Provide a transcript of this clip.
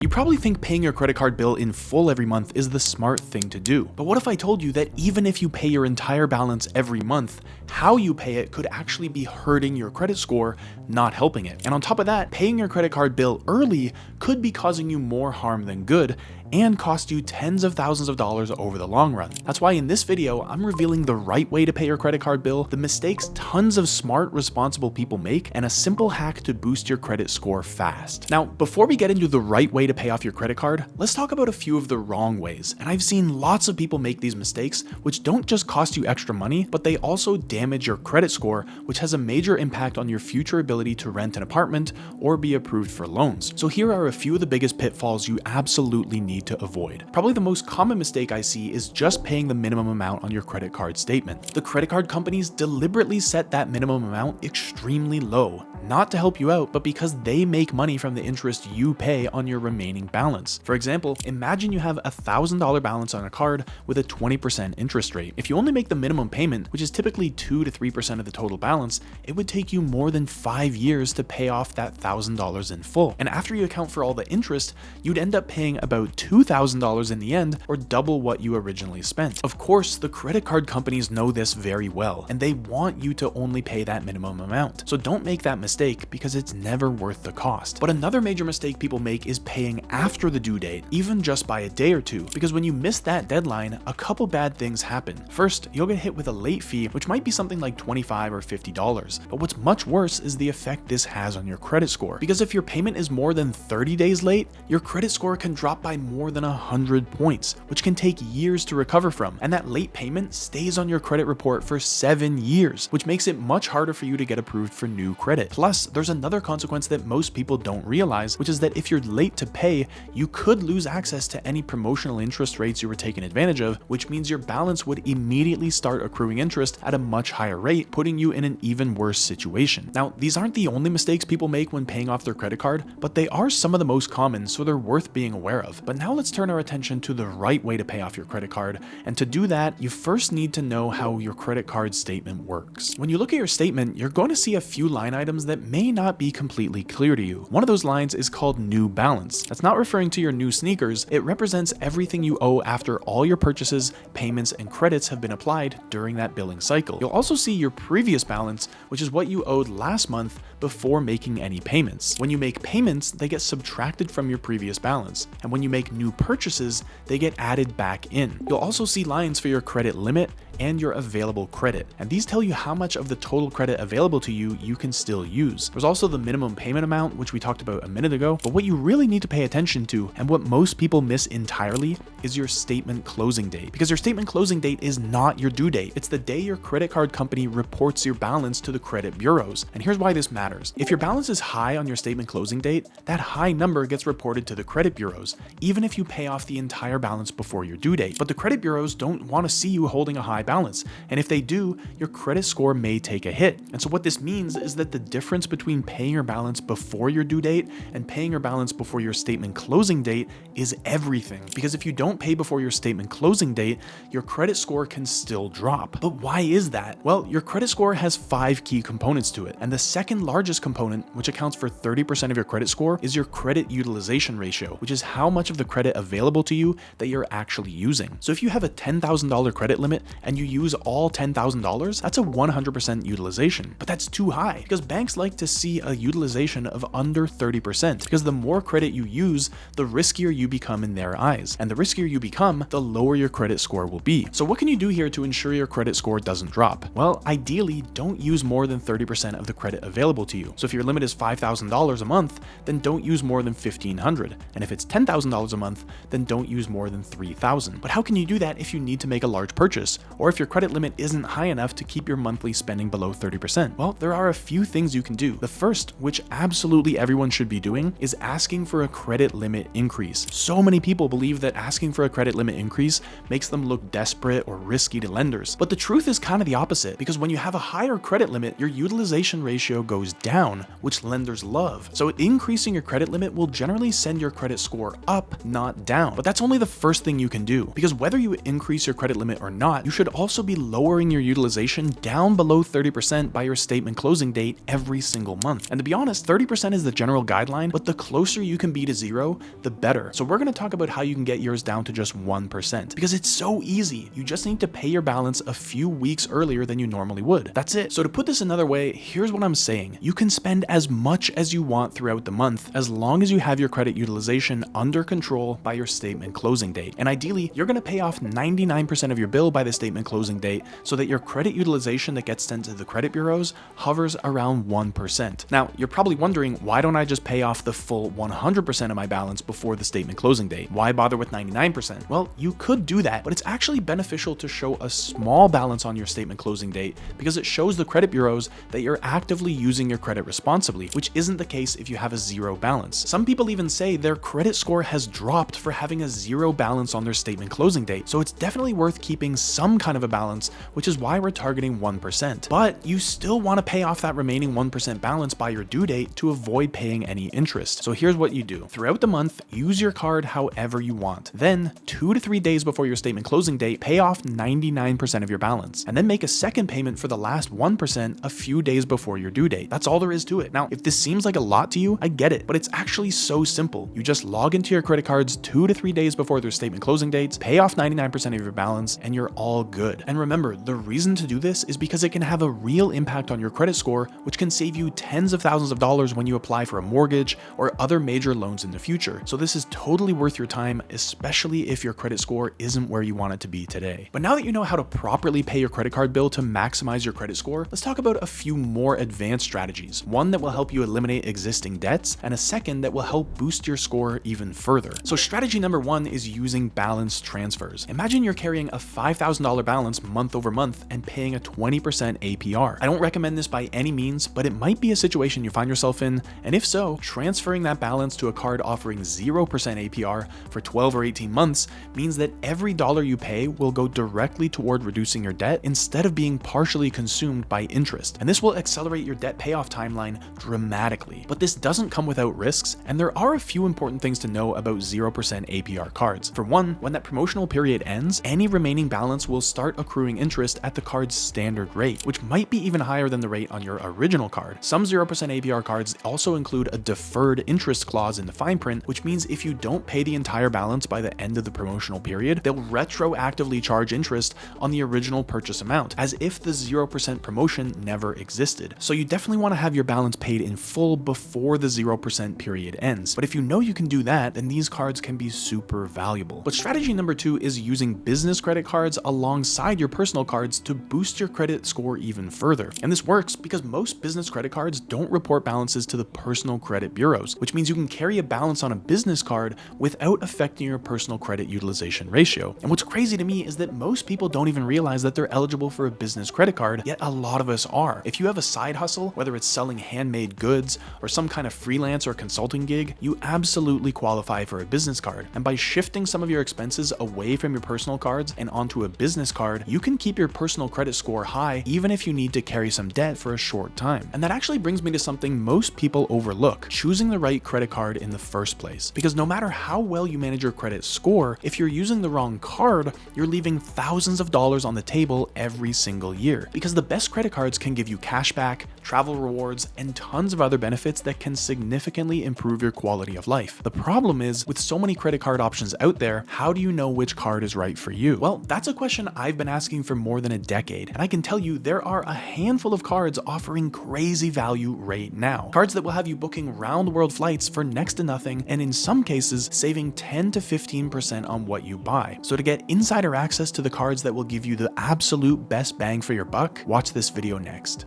You probably think paying your credit card bill in full every month is the smart thing to do. But what if I told you that even if you pay your entire balance every month, how you pay it could actually be hurting your credit score, not helping it? And on top of that, paying your credit card bill early could be causing you more harm than good and cost you tens of thousands of dollars over the long run. That's why in this video, I'm revealing the right way to pay your credit card bill, the mistakes tons of smart, responsible people make, and a simple hack to boost your credit score fast. Now, before we get into the right way to pay off your credit card, let's talk about a few of the wrong ways. And I've seen lots of people make these mistakes, which don't just cost you extra money, but they also damage your credit score, which has a major impact on your future ability to rent an apartment or be approved for loans. So here are a few of the biggest pitfalls you absolutely need to avoid. Probably the most common mistake I see is just paying the minimum amount on your credit card statement. The credit card companies deliberately set that minimum amount extremely low, not to help you out, but because they make money from the interest you pay on your remaining balance. For example, imagine you have a $1,000 balance on a card with a 20% interest rate. If you only make the minimum payment, which is typically 2 to 3% of the total balance, it would take you more than 5 years to pay off that $1,000 in full. And after you account for all the interest, you'd end up paying about $2,000 in the end, or double what you originally spent. Of course, the credit card companies know this very well, and they want you to only pay that minimum amount. So don't make that mistake, because it's never worth the cost. But another major mistake people make is paying after the due date, even just by a day or two, because when you miss that deadline, a couple bad things happen. First, you'll get hit with a late fee, which might be something like $25 or $50. But what's much worse is the effect this has on your credit score, because if your payment is more than 30 days late, your credit score can drop by more than 100 points, which can take years to recover from. And that late payment stays on your credit report for 7 years, which makes it much harder for you to get approved for new credit. Plus, there's another consequence that most people don't realize, which is that if you're late to pay, you could lose access to any promotional interest rates you were taking advantage of, which means your balance would immediately start accruing interest at a much higher rate, putting you in an even worse situation. Now, these aren't the only mistakes people make when paying off their credit card, but they are some of the most common, so they're worth being aware of. But now let's turn our attention to the right way to pay off your credit card. And to do that, you first need to know how your credit card statement works. When you look at your statement, you're going to see a few line items that may not be completely clear to you. One of those lines is called new balance. That's not referring to your new sneakers. It represents everything you owe after all your purchases, payments, and credits have been applied during that billing cycle. You'll also see your previous balance, which is what you owed last month before making any payments. When you make payments, they get subtracted from your previous balance. And when you make new purchases, they get added back in. You'll also see lines for your credit limit and your available credit. And these tell you how much of the total credit available to you you can still use. There's also the minimum payment amount, which we talked about a minute ago, but what you really need to pay attention to, and what most people miss entirely, is your statement closing date. Because your statement closing date is not your due date. It's the day your credit card company reports your balance to the credit bureaus. And here's why this matters. If your balance is high on your statement closing date, that high number gets reported to the credit bureaus, even if you pay off the entire balance before your due date. But the credit bureaus don't want to see you holding a high balance. And if they do, your credit score may take a hit. And so what this means is that the difference between paying your balance before your due date and paying your balance before your statement closing date is everything. Because if you don't pay before your statement closing date, your credit score can still drop. But why is that? Well, your credit score has 5 key components to it. And the second largest component, which accounts for 30% of your credit score, is your credit utilization ratio, which is how much of the credit available to you that you're actually using. So if you have a $10,000 credit limit and you use all $10,000, that's a 100% utilization. But that's too high, because banks like to see a utilization of under 30%, because the more credit you use, the riskier you become in their eyes. And the riskier you become, the lower your credit score will be. So what can you do here to ensure your credit score doesn't drop? Well, ideally, don't use more than 30% of the credit available to you. So if your limit is $5,000 a month, then don't use more than $1,500. And if it's $10,000 a month, then don't use more than $3,000. But how can you do that if you need to make a large purchase, or if your credit limit isn't high enough to keep your monthly spending below 30%? Well, there are a few things you can do. The first, which absolutely everyone should be doing, is asking for a credit limit increase. So many people believe that asking for a credit limit increase makes them look desperate or risky to lenders. But the truth is kind of the opposite, because when you have a higher credit limit, your utilization ratio goes down, which lenders love. So increasing your credit limit will generally send your credit score up, not down. But that's only the first thing you can do, because whether you increase your credit limit or not, you should also be lowering your utilization down below 30% by your statement closing date every single month. And to be honest, 30% is the general guideline, but the closer you can be to zero, the better. So we're going to talk about how you can get yours down to just 1%, because it's so easy. You just need to pay your balance a few weeks earlier than you normally would. That's it. So to put this another way, here's what I'm saying. You can spend as much as you want throughout the month as long as you have your credit utilization under control by your statement closing date. And ideally, you're going to pay off 99% of your bill by the statement closing date so that your credit utilization that gets sent to the credit bureaus hovers around 1%. Now, you're probably wondering, why don't I just pay off the full 100% of my balance before the statement closing date? Why bother with 99%? Well, you could do that, but it's actually beneficial to show a small balance on your statement closing date because it shows the credit bureaus that you're actively using your credit responsibly, which isn't the case if you have a zero balance. Some people even say their credit score has dropped for having a zero balance on their statement closing date, so it's definitely worth keeping some kind of a balance, which is why we're targeting 1%. But you still want to pay off that remaining 1% balance by your due date to avoid paying any interest. So here's what you do. Throughout the month, use your card however you want. Then, 2 to 3 days before your statement closing date, pay off 99% of your balance, and then make a second payment for the last 1% a few days before your due date. That's all there is to it. Now, if this seems like a lot to you, I get it, but it's actually so simple. You just log into your credit cards 2 to 3 days before their statement closing dates, pay off 99% of your balance, and you're all good. And remember, the reason to do this is because it can have a real impact on your credit score, which can save you tens of thousands of dollars when you apply for a mortgage or other major loans in the future. So this is totally worth your time, especially if your credit score isn't where you want it to be today. But now that you know how to properly pay your credit card bill to maximize your credit score, let's talk about a few more advanced strategies. One that will help you eliminate existing debts, and a second that will help boost your score even further. So strategy number 1 is using balance transfers. Imagine you're carrying a $5,000 balance month over month and paying a 20% APR. I don't recommend this by any means, but it might be a situation you find yourself in, and if so, transferring that balance to a card offering 0% APR for 12 or 18 months means that every dollar you pay will go directly toward reducing your debt instead of being partially consumed by interest. And this will accelerate your debt payoff timeline dramatically. But this doesn't come without risks, and there are a few important things to know about 0% APR cards. For one, when that promotional period ends, any remaining balance will start accruing interest at the card's standard rate, which might be even higher than the rate on your original card. Some 0% APR cards also include a deferred interest clause in the fine print, which means if you don't pay the entire balance by the end of the promotional period, they'll retroactively charge interest on the original purchase amount, as if the 0% promotion never existed. So you definitely want to have your balance paid in full before the 0% period ends. But if you know you can do that, then these cards can be super valuable. But strategy number 2 is using business credit cards alongside your personal cards to boost your credit score even further. And this works because most business credit cards don't report balances to the personal credit bureaus, which means you can carry a balance on a business card without affecting your personal credit utilization ratio. And what's crazy to me is that most people don't even realize that they're eligible for a business credit card, yet a lot of us are. If you have a side hustle, whether it's selling handmade goods or some kind of freelance or consulting gig, you absolutely qualify for a business card. And by shifting some of your expenses away from your personal cards and onto a business card, you can keep your personal credit score high even if you need to carry some debt for a short time. And that actually brings me to something most people overlook: choosing the right credit card in the first place. Because no matter how well you manage your credit score, if you're using the wrong card, you're leaving thousands of dollars on the table every single year. Because the best credit cards can give you cash back, travel rewards, and tons of other benefits that can significantly improve your quality of life. The problem is, with so many credit card options out there, how do you know which card is right for you? Well, that's a question I've been asking for more than a decade, and I can tell you there are a handful of cards offering crazy value right now. Cards that will have you booking round-the-world flights for next to nothing, and in some cases, saving 10 to 15% on what you buy. So to get insider access to the cards that will give you the absolute best bang for your buck, watch this video next.